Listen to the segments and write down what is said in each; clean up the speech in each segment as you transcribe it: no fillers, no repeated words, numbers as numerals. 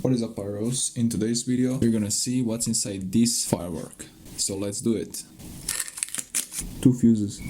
What is up, pyros? In today's video we're gonna see what's inside this firework. So let's do it. 2 fuses.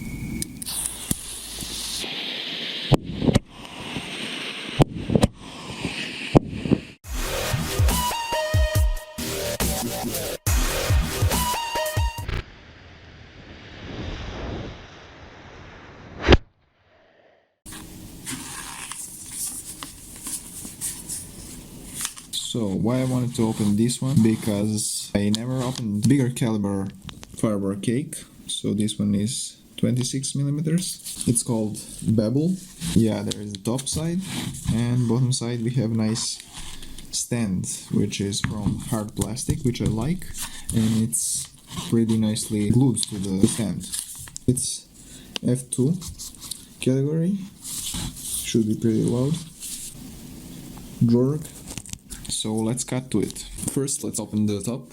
So why I wanted to open this one? Because I never opened bigger caliber firework cake. So this one is 26 millimeters. It's called Bevel. Yeah, there is the top side and bottom side we have nice stand, which is from hard plastic, which I like, and it's pretty nicely glued to the stand. It's F2 category, should be pretty loud. Drawer. So let's cut to it. First, let's open the top.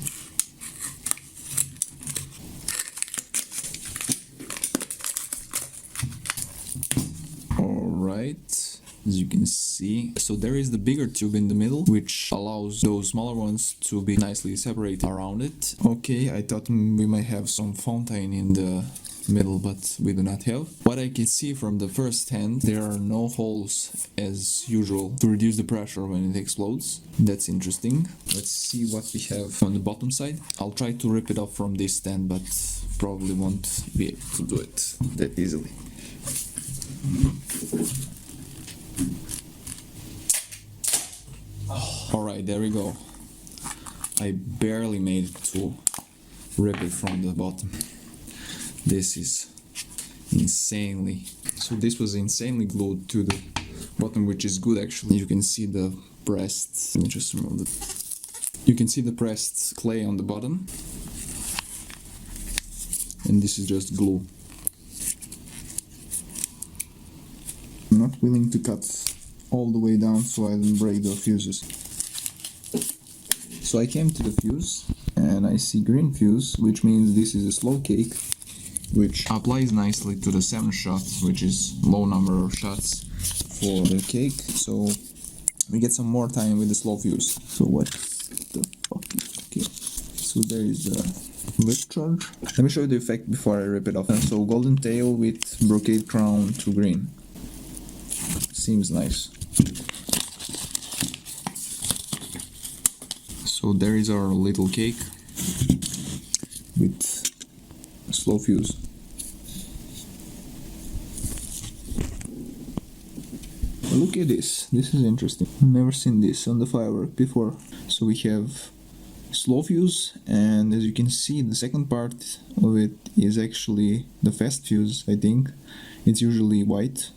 Alright, as you can see. So there is the bigger tube in the middle, which allows those smaller ones to be nicely separated around it. Okay, I thought we might have some fountain in the middle, but we do not have. What I can see from the first hand, there are no holes as usual to reduce the pressure when it explodes. That's interesting. Let's see what we have on the bottom side. I'll try to rip it off from this stand, but probably won't be able to do it that easily. Alright, there we go. I barely made it to rip it from the bottom. This is insanely... So this was insanely glued to the bottom, which is good actually. You can see the pressed... Let me just remove it. You can see the pressed clay on the bottom. And this is just glue. I'm not willing to cut all the way down so I don't break the fuses. So I came to the fuse and I see green fuse, which means this is a slow cake, which applies nicely to the 7 shots, which is low number of shots for the cake. So we get some more time with the slow fuse. So what the fuck is the cake? So there is the lip charge. Let me show you the effect before I rip it off. So golden tail with brocade crown to green. Seems nice. So there is our little cake with slow fuse. Look at this. This is interesting. I've never seen this on the firework before. So we have slow fuse, and as you can see, the second part of it is actually the fast fuse, I think. It's usually white.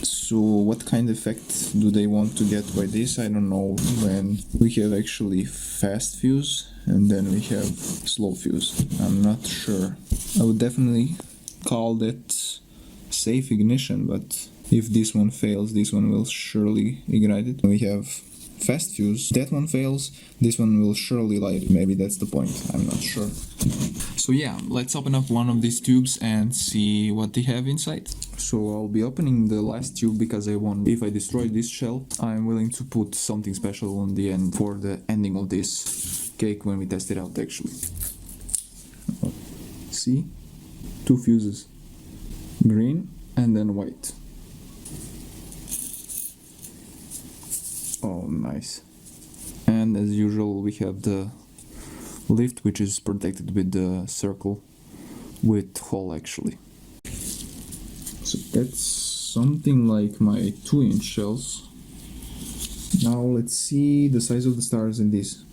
So what kind of effect do they want to get by this? I don't know. When we have actually fast fuse and then we have slow fuse. I'm not sure. I would definitely call that safe ignition, but if this one fails, this one will surely ignite it. We have fast fuse. That one fails, this one will surely light it. Maybe that's the point. I'm not sure. So yeah, let's open up one of these tubes and see what they have inside. So I'll be opening the last tube because I want, if I destroy this shell, I'm willing to put something special on the end for the ending of this cake when we test it out actually. See? 2 fuses. Green and then white. Oh, nice. And as usual we have the lift, which is protected with the circle with hole actually. So that's something like my 2-inch shells. Now let's see the size of the stars in this.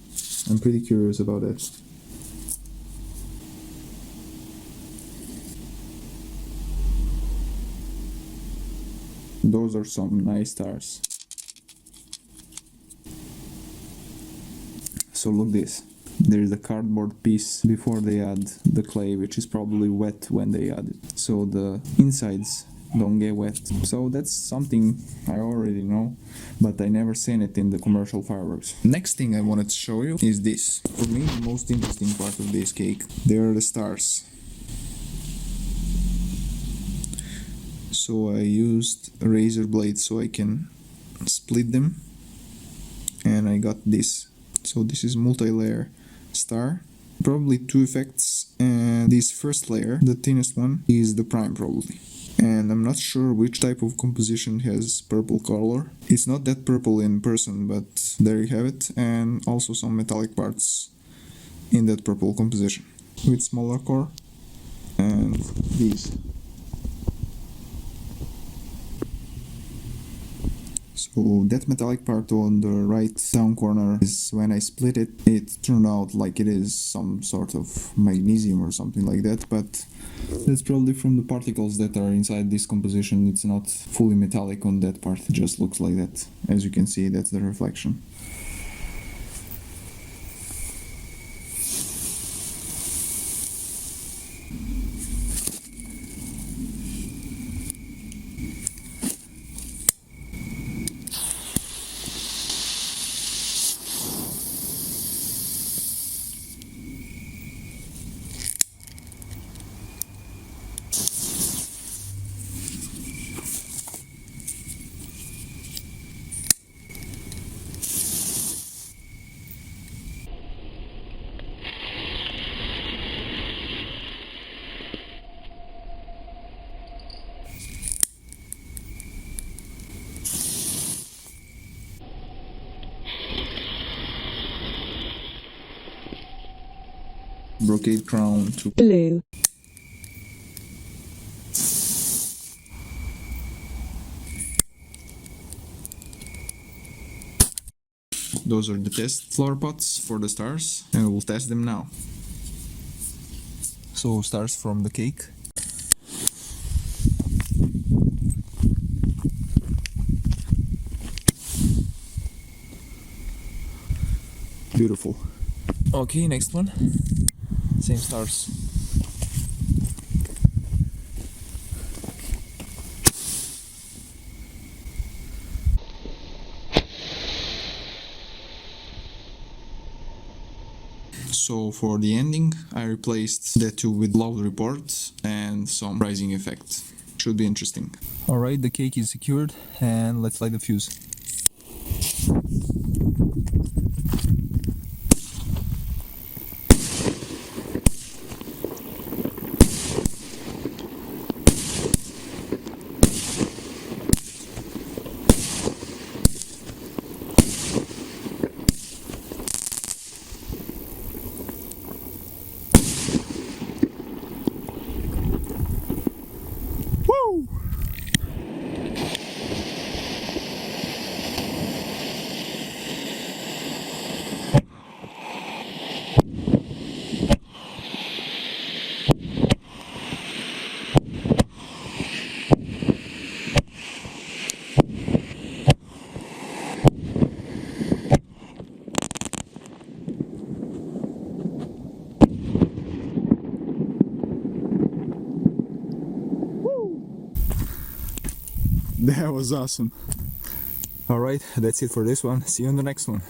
I'm pretty curious about that. Those are some nice stars. So look this. There is a cardboard piece before they add the clay, which is probably wet when they add it. So the insides don't get wet. So that's something I already know, but I never seen it in the commercial fireworks. Next thing I wanted to show you is this. For me, the most interesting part of this cake, there are the stars. So I used a razor blade so I can split them. and I got this. So this is multi-layer star, probably two effects, and this first layer, the thinnest one, is the prime probably. And I'm not sure which type of composition has purple color. It's not that purple in person, but there you have it, and also some metallic parts in that purple composition with smaller core and these. So that metallic part on the right down corner is, when I split it, it turned out like it is some sort of magnesium or something like that, but that's probably from the particles that are inside this composition. It's not fully metallic on that part, it just looks like that. As you can see, that's the reflection. Brocade crown to blue, those are the test flower pots for the stars, and we'll test them now. So stars from the cake. Beautiful. Okay, next one. Same stars. So for the ending, I replaced the two with loud reports and some rising effect. Should be interesting. Alright, the cake is secured, and let's light the fuse. That was awesome. Alright, that's it for this one. See you on the next one.